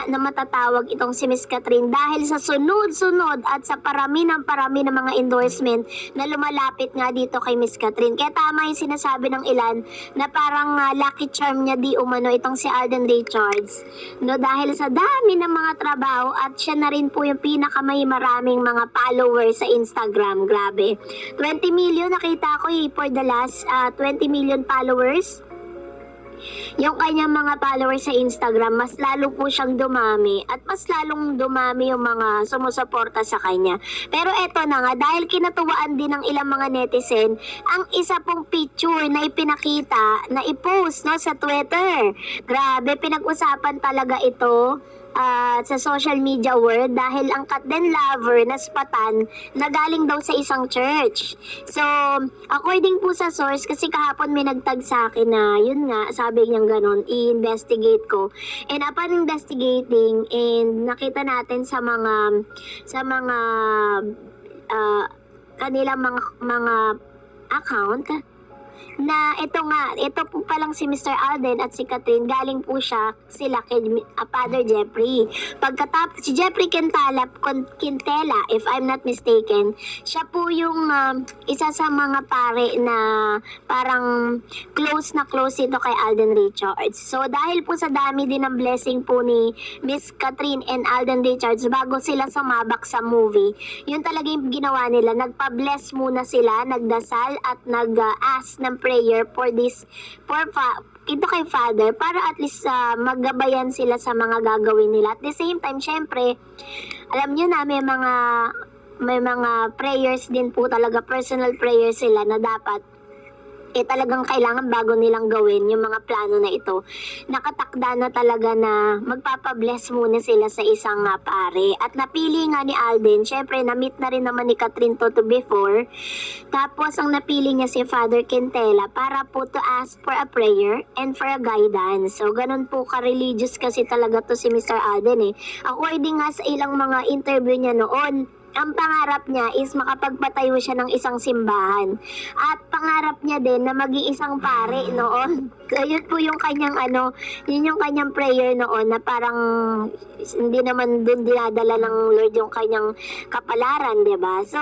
na matatawag itong si Miss Catherine dahil sa sunod-sunod at sa parami ng mga endorsement na lumalapit nga dito kay Miss Catherine. Kaya tama yung sinasabi ng ilan na parang lucky charm niya di umano itong si Alden Richards. No, dahil sa dami ng mga trabaho at siya na rin po yung pinakamay maraming mga followers sa Instagram. Grabe. 20 million nakita ko for the last 20 million followers. Yung kanyang mga followers sa Instagram, mas lalo po siyang dumami at mas lalong dumami yung mga sumusuporta sa kanya. Pero eto na nga, dahil kinatuwaan din ng ilang mga netizen, ang isa pong picture na ipinakita, na i-post no, sa Twitter. Grabe, pinag-usapan talaga ito sa social media world dahil ang Katden lover na spatan na galing daw sa isang church. So, according po sa source, kasi kahapon may nagtag sa akin na yun nga, sabi niyang ganun, i-investigate ko. And upon investigating, and nakita natin sa mga kanilang mga account, na ito po palang si Mr. Alden at si Catherine, galing po sila kay Father Jeffrey. Pagkatapos, si Jeffrey Quintela, if I'm not mistaken, siya po yung isa sa mga pare na parang close na close ito kay Alden Richards. So, dahil po sa dami din ng blessing po ni Miss Catherine and Alden Richards bago sila sumabak sa movie, yun talaga yung ginawa nila. Nagpa-bless muna sila, nagdasal at nag-ask ng prayer for ito kay Father para at least maggabayan sila sa mga gagawin nila. At the same time, syempre, alam nyo na may mga prayers din po talaga, personal prayers sila na dapat talagang kailangan bago nilang gawin yung mga plano na ito. Nakatakda na talaga na magpapabless muna sila sa isang pare. At napili nga ni Alden, syempre na-meet na rin naman ni Catherine to before. Tapos ang napili niya si Father Quintela para po to ask for a prayer and for a guidance. So ganun po ka-religious kasi talaga to si Mr. Alden According nga sa ilang mga interview niya noon, ang pangarap niya is makapagpatayo siya ng isang simbahan. At pangarap niya din na maging isang pare noon. Yun po yung kanyang yun yung kanyang prayer noon na parang hindi naman doon dinadala ng Lord yung kanyang kapalaran, 'di ba? So,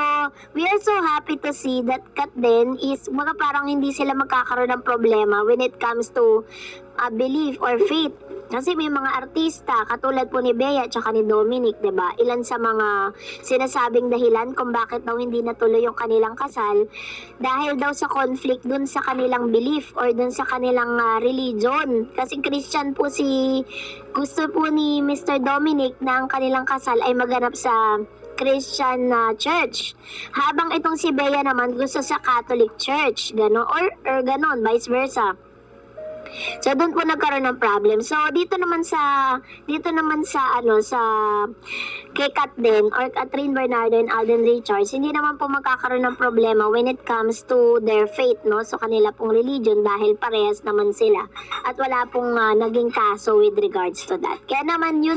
we are so happy to see that Katden is parang hindi sila magkakaroon ng problema when it comes to belief or faith. Kasi may mga artista katulad po ni Bea at ni Dominic, 'di ba? Ilan sa mga sinasabing dahilan kung bakit daw hindi natuloy yung kanilang kasal dahil daw sa conflict dun sa kanilang belief or dun sa kanilang religion. Kasi Christian po gusto po ni Mr. Dominic na ang kanilang kasal ay maganap sa Christian church. Habang itong si Bea naman gusto sa Catholic church, gano or ganon, vice versa. So doon po nagkaroon ng problem. So dito naman sa kay Katden or Catherine Bernardo and Alden Richards, hindi naman po magkakaroon ng problema when it comes to their faith, no? So kanila pong religion dahil parehas naman sila at wala pong naging kaso with regards to that. Kaya naman yun